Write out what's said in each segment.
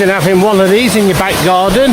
Imagine having one of these in your back garden.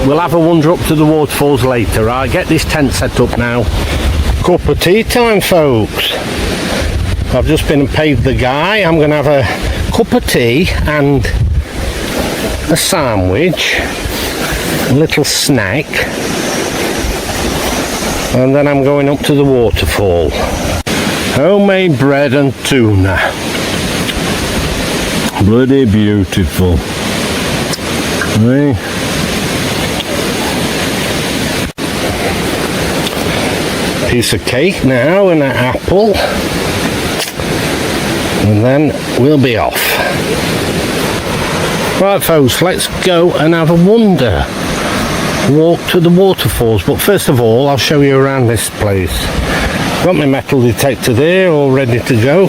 We'll have a wander up to the waterfalls later. I'll get this tent set up now. Cup of tea time, folks. I've just been and paid the guy. I'm going to have a cup of tea and a sandwich, a little snack, and then I'm going up to the waterfall. Homemade bread and tuna. Bloody beautiful. Right. Piece of cake now and an apple, and then we'll be off. Right, folks, let's go and have a wander. Walk to the waterfalls, but first of all I'll show you around this place. Got my metal detector there all ready to go.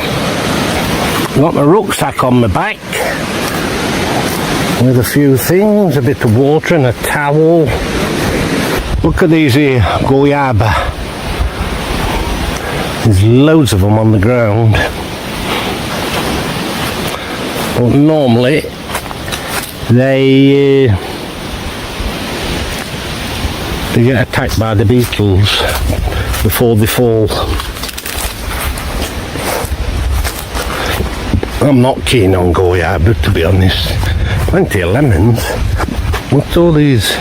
Got my rucksack on my back with a few things, a bit of water and a towel. Look at these here goyaba. There's loads of them on the ground. But normally they get attacked by the beetles before they fall. I'm not keen on goyaba, to be honest. Plenty of lemons. What's all these?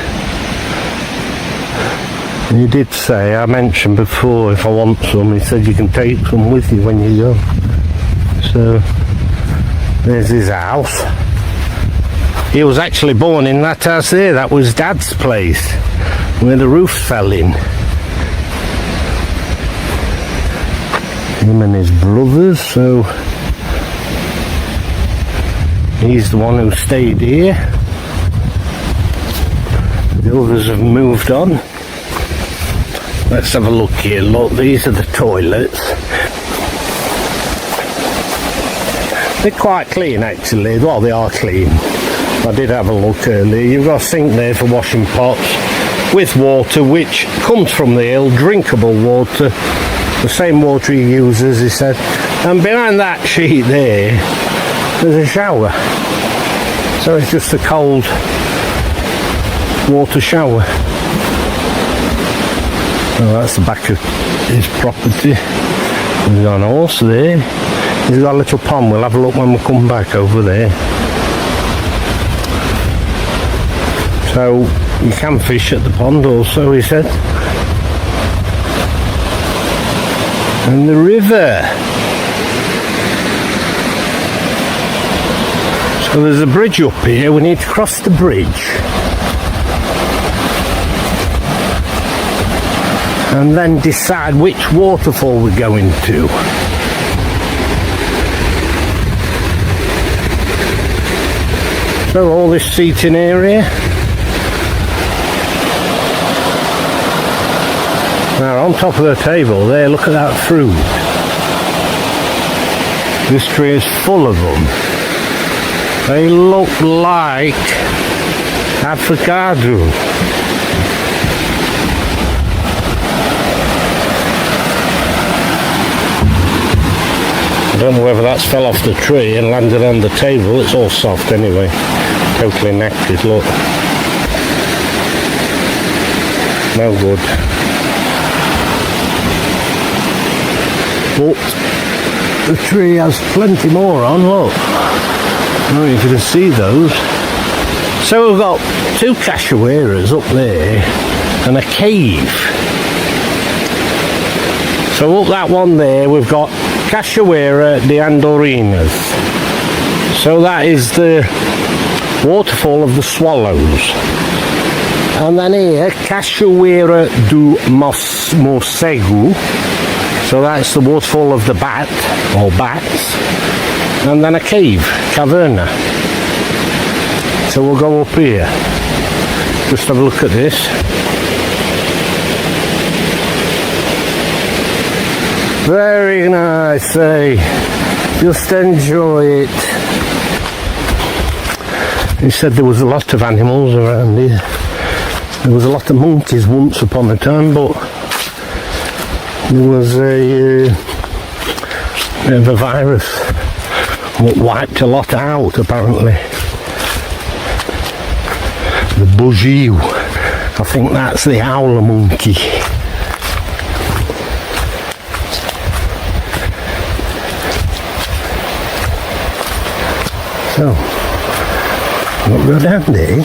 He did say, I mentioned before, if I want some, he said you can take some with you when you go. So, there's his house. He was actually born in that house there. That was Dad's place, where the roof fell in. Him and his brothers, so he's the one who stayed here. The others have moved on. Let's have a look here. Look, these are the toilets. They're quite clean actually. Well, they are clean. I did have a look earlier. You've got a sink there for washing pots with water which comes from the hill, drinkable water, the same water he uses, he said. And behind that sheet there's a shower. So it's just a cold water shower. Well, that's the back of his property. He's got an horse there. He's got a little pond. We'll have a look when we come back over there. So you can fish at the pond also, he said. And the river. So there's a bridge up here. We need to cross the bridge. And then decide which waterfall we're going to. So all this seating area. Now on top of the table there, look at that fruit. This tree is full of them. They look like avocado. I don't know whether that's fell off the tree and landed on the table. It's all soft anyway. Totally knackered, look. No good. But the tree has plenty more on, look. I don't know if you can see those. So we've got two cachoeiras up there and a cave. So up that one there we've got Cachoeira de Andorinhas. So that is the waterfall of the swallows. And then here, Cachoeira do Morcego. So that's the waterfall of the bat, or bats. And then a cave, caverna. So we'll go up here. Just have a look at this. Very nice, eh? Just enjoy it. He said there was a lot of animals around here. There was a lot of monkeys once upon a time, but there was a bit of a virus that wiped a lot out, apparently. The bugio, I think that's the howler monkey. So, we'll go down there.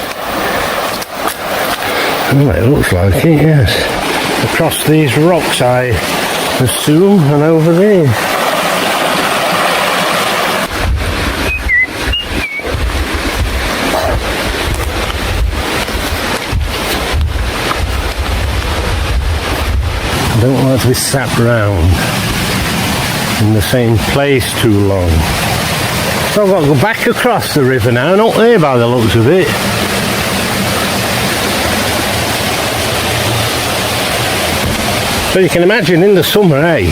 Well, it looks like it, yes. Across these rocks, I assume, and over there. I don't like to be sat round in the same place too long. So I've got to go back across the river now, not there by the looks of it. So you can imagine in the summer, eh?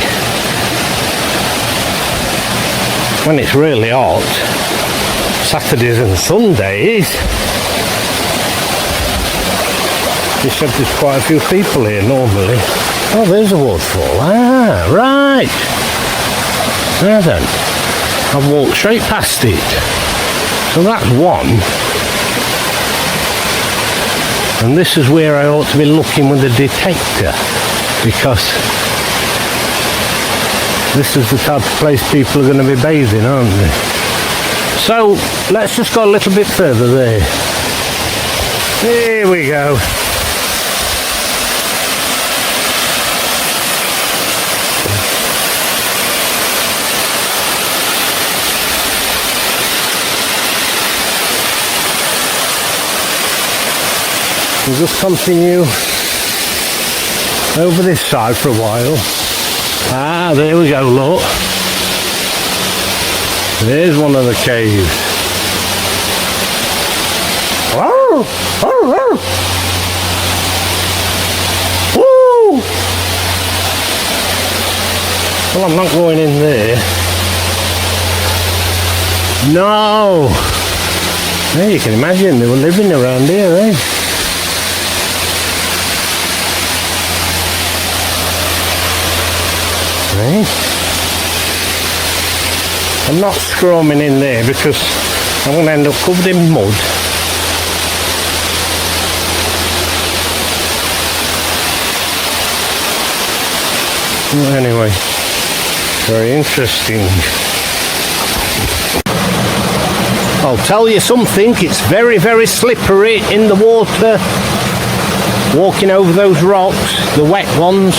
When it's really hot, Saturdays and Sundays, you said there's quite a few people here normally. Oh, there's a waterfall. Ah, right. Now then, I've walked straight past it. So that's one. And this is where I ought to be looking with a detector, because this is the type of place people are going to be bathing, aren't they? So let's just go a little bit further there. Here we go. We'll just continue over this side for a while. Ah, there we go, look. There's one of the caves. Whoa! Whoa! Whoa! Woo! Well, I'm not going in there. No! Yeah, you can imagine they were living around here, eh? I'm not scrumming in there because I'm going to end up covered in mud. Well, anyway, very interesting. I'll tell you something, it's very, very slippery in the water. Walking over those rocks, the wet ones,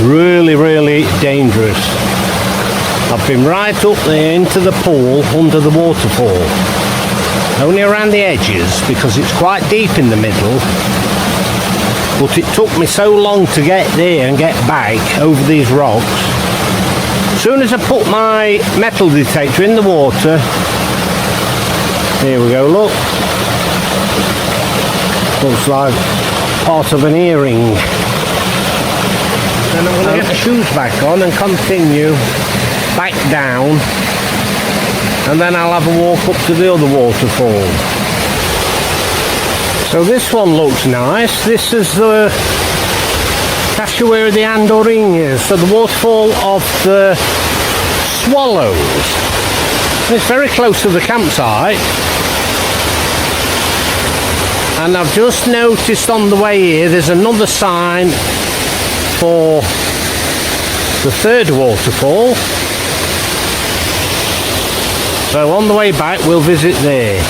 really, really dangerous. I've been right up there into the pool under the waterfall. Only around the edges because it's quite deep in the middle. But it took me so long to get there and get back over these rocks. As soon as I put my metal detector in the water, here we go, look. Looks like part of an earring. Then I'm going to get my shoes back on and continue back down, and then I'll have a walk up to the other waterfall. So this one looks nice. This is the Cachoeira de Andorinhas, so the waterfall of the swallows. It's very close to the campsite, and I've just noticed on the way here there's another sign for the third waterfall. So on the way back we'll visit there.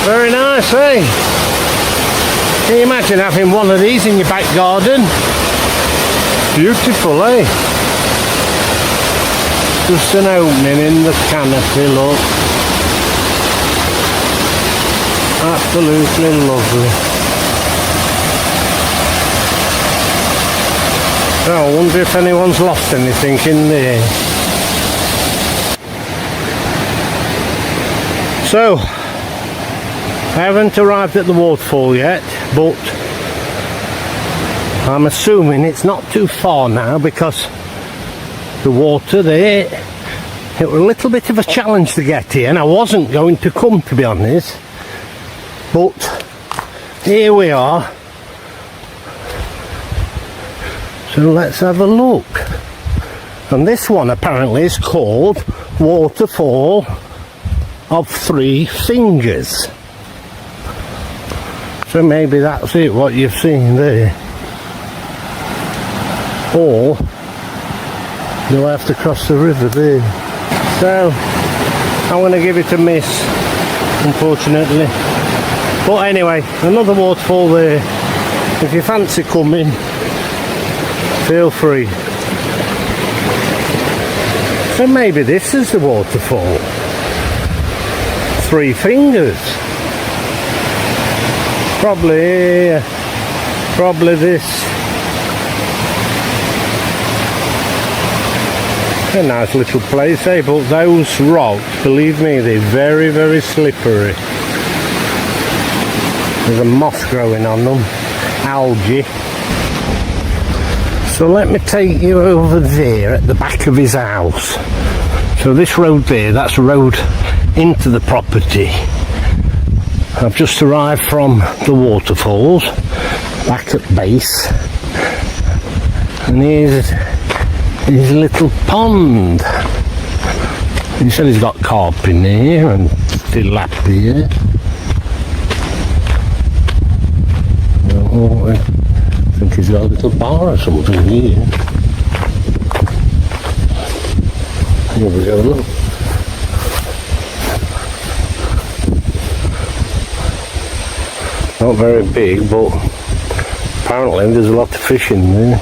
Very nice, eh? Can you imagine having one of these in your back garden? Beautiful, eh? Just an opening in the canopy, look. Absolutely lovely. So I wonder if anyone's lost anything in there. So, I haven't arrived at the waterfall yet, but I'm assuming it's not too far now because the water there, it was a little bit of a challenge to get here, and I wasn't going to come, to be honest, but here we are. So let's have a look. And this one apparently is called Waterfall of Three Fingers. So maybe that's it, what you've seen there. Or do I have to cross the river there? So I'm going to give it a miss, unfortunately. But anyway, another waterfall there. If you fancy coming, feel free. So maybe this is the waterfall. Three Fingers. Probably this. A nice little place, eh? But those rocks, believe me, they're very, very slippery. There's a moss growing on them, algae. So let me take you over there at the back of his house. So this road there, that's a road into the property. I've just arrived from the waterfalls, back at base. And here's his little pond. He said he's got carp in here and tilapia. Oh, I think he's got a little bar or something here. Here we go, look. Not very big, but apparently there's a lot of fish in there.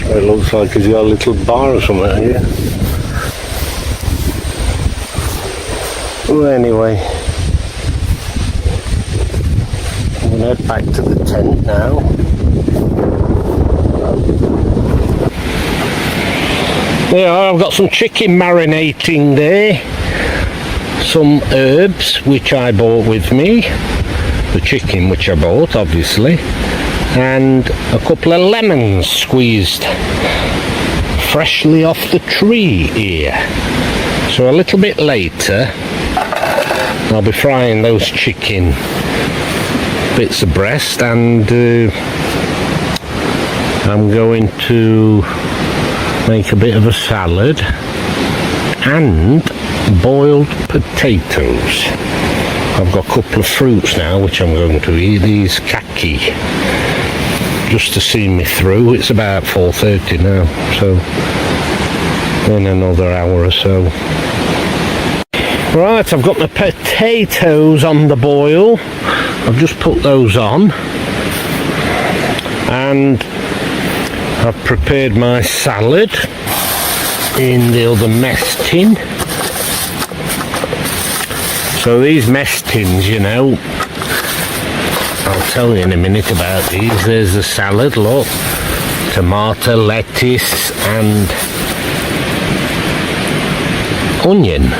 So it looks like he's got a little bar or something here. Well, anyway, I'm going to head back to the tent now. Yeah, I've got some chicken marinating there, some herbs which I bought with me, the chicken which I bought obviously, and a couple of lemons squeezed freshly off the tree here. So a little bit later I'll be frying those chicken bits of breast, and I'm going to make a bit of a salad and boiled potatoes. I've got a couple of fruits now which I'm going to eat. These kaki, just to see me through. It's about 4:30 now, so in another hour or so. Right, I've got my potatoes on the boil. I've just put those on, and I've prepared my salad in the other mess tin. So these mess tins, you know, I'll tell you in a minute about these. There's the salad, look. Tomato, lettuce and onion.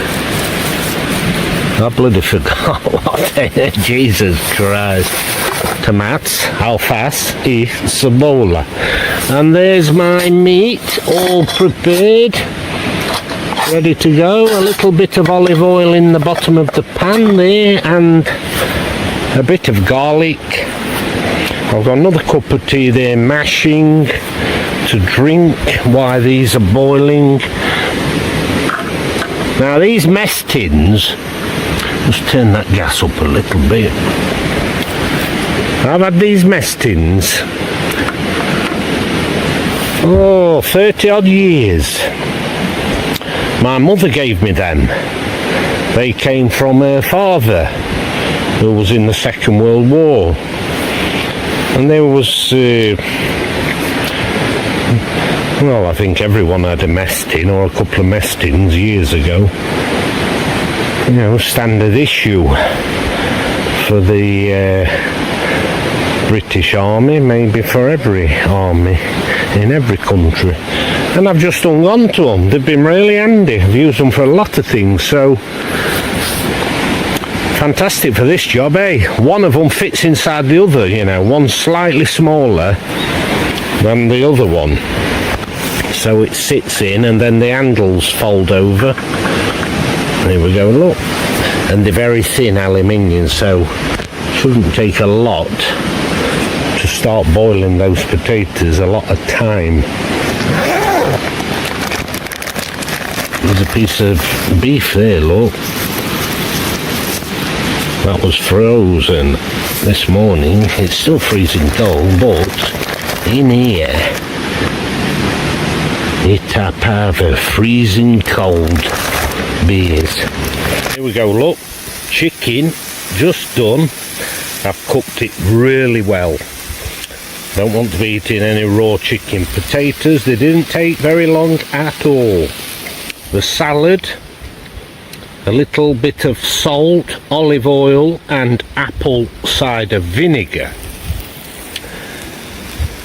I bloody forgot what they are. Jesus Christ. Tomatoes, alfas, and cebola. And there's my meat all prepared, ready to go. A little bit of olive oil in the bottom of the pan there, and a bit of garlic. I've got another cup of tea there mashing to drink while these are boiling. Now these mess tins, just turn that gas up a little bit. I've had these mess tins 30 odd years. My mother gave me them. They came from her father, who was in the Second World War. And there was, well, I think everyone had a mess tin or a couple of mess tins years ago. You know, standard issue for the British Army, maybe for every army in every country. And I've just hung on to them. They've been really handy. I've used them for a lot of things, so fantastic for this job, eh? One of them fits inside the other, you know, one's slightly smaller than the other one, so it sits in, and then the handles fold over. There we go, look. And they're very thin aluminium, so shouldn't take a lot to start boiling those potatoes, a lot of time. There's a piece of beef there, look. That was frozen this morning. It's still freezing cold, but in here it's a pair of freezing cold beers. Here we go, look. Chicken just done. I've cooked it really well. Don't want to be eating any raw chicken. Potatoes, they didn't take very long at all. The salad, a little bit of salt, olive oil and apple cider vinegar.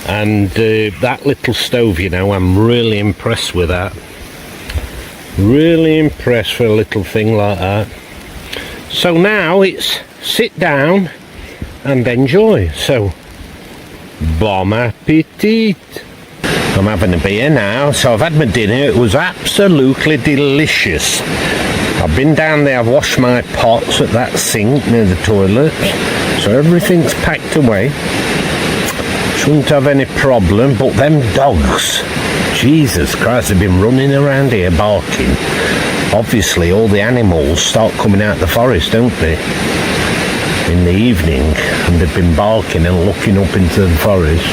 And that little stove, you know, I'm really impressed with that. Really impressed for a little thing like that. So now it's sit down and enjoy. So, bon appetit. I'm having a beer now, so I've had my dinner. It was absolutely delicious. I've been down there, I've washed my pots at that sink near the toilet, so everything's packed away. Shouldn't have any problem, but them dogs, Jesus Christ, they've been running around here barking. Obviously all the animals start coming out of the forest, don't they, in the evening, and they've been barking and looking up into the forest.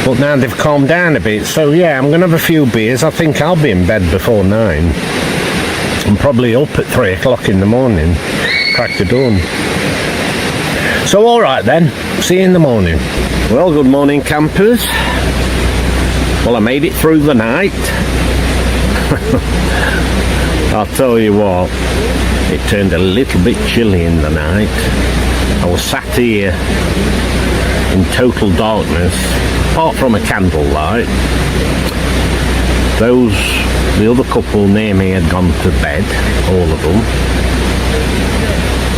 But now they've calmed down a bit, so yeah, I'm going to have a few beers. I think I'll be in bed before 9. I'm probably up at 3 o'clock in the morning, crack of dawn. So alright then, see you in the morning. Well, good morning campers. Well, I made it through the night. I'll tell you what, it turned a little bit chilly in the night. I was sat here in total darkness, apart from a candlelight. the other couple near me had gone to bed, all of them.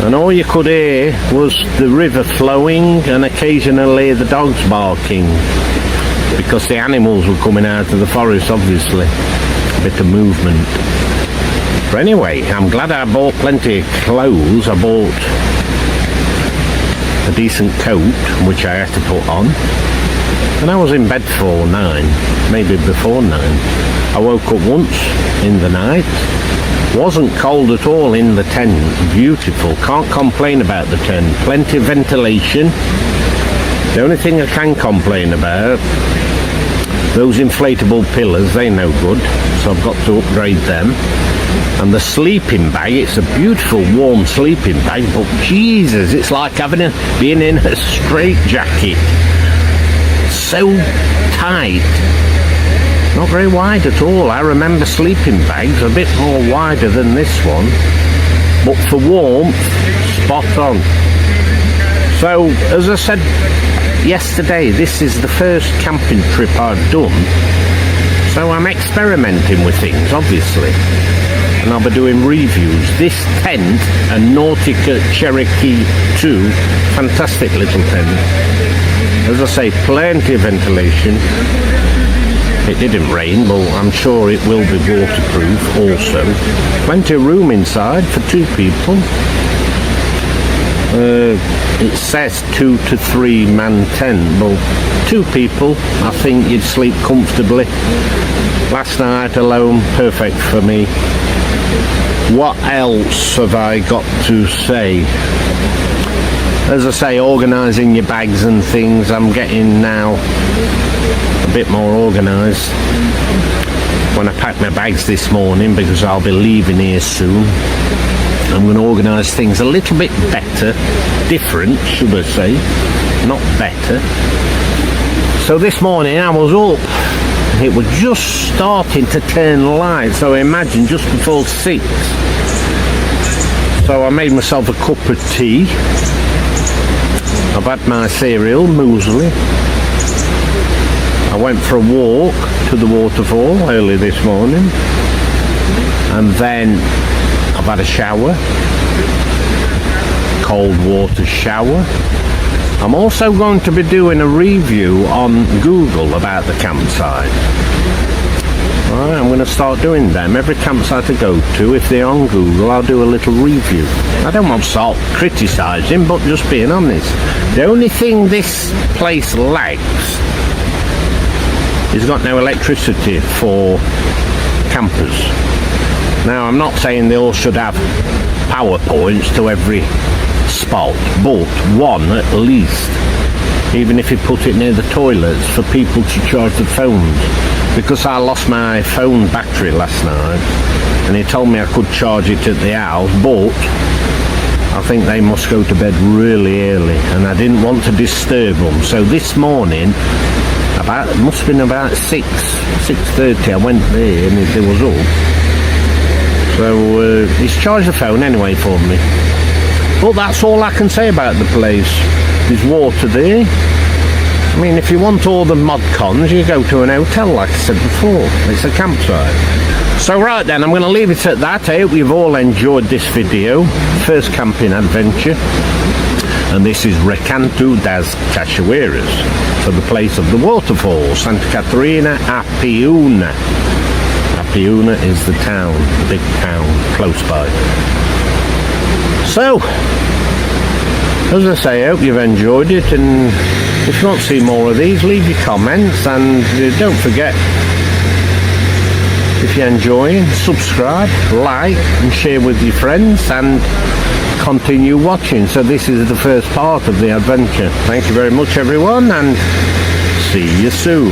And all you could hear was the river flowing and occasionally the dogs barking, because the animals were coming out of the forest, obviously. A bit of movement. But anyway, I'm glad I bought plenty of clothes. I bought a decent coat, which I had to put on. And I was in bed for 9, maybe before 9. I woke up once in the night. Wasn't cold at all in the tent. Beautiful. Can't complain about the tent. Plenty of ventilation. The only thing I can complain about, those inflatable pillars, they no good. So I've got to upgrade them. And the sleeping bag, it's a beautiful warm sleeping bag, but Jesus, it's like being in a straitjacket. So tight. Not very wide at all. I remember sleeping bags a bit more wider than this one, but for warmth, spot on. So, as I said yesterday, this is the first camping trip I've done, so I'm experimenting with things, obviously, and I'll be doing reviews. This tent, a Nautica Cherokee 2, fantastic little tent. As I say, plenty of ventilation. It didn't rain, but I'm sure it will be waterproof also. Plenty of room inside for 2 people. It says 2 to 3 man tent, but 2 people, I think you'd sleep comfortably. Last night alone, perfect for me. What else have I got to say? As I say, organising your bags and things, I'm getting now a bit more organised. When I packed my bags this morning, because I'll be leaving here soon, I'm going to organise things a little bit better, different should I say, not better. So this morning I was up, it was just starting to turn light, so imagine just before 6. So I made myself a cup of tea. I've had my cereal, muesli. I went for a walk to the waterfall early this morning, and then I've had a shower, cold water shower. I'm also going to be doing a review on Google about the campsite. Right, I'm going to start doing them. Every campsite I go to, if they're on Google, I'll do a little review. I don't want to start criticising, but just being honest. The only thing this place lacks is got no electricity for campers. Now, I'm not saying they all should have power points to every spot, but one at least, even if you put it near the toilets for people to charge the phones, because I lost my phone battery last night and he told me I could charge it at the house, but I think they must go to bed really early and I didn't want to disturb them. So this morning, it must have been about 6:30, I went there and it was up. So he's charged the phone anyway for me. But that's all I can say about the place. There's water there. I mean, if you want all the mod cons, you go to an hotel, like I said before. It's a campsite. So right then, I'm going to leave it at that. I hope you've all enjoyed this video. First camping adventure. And this is Recanto das Cachoeiras, for the place of the waterfalls, Santa Catarina, Apiúna. Apiúna is the town, the big town close by. So, as I say, I hope you've enjoyed it, and if you want to see more of these, leave your comments, and don't forget, if you're enjoying, subscribe, like and share with your friends, and continue watching. So this is the first part of the adventure. Thank you very much everyone, and see you soon.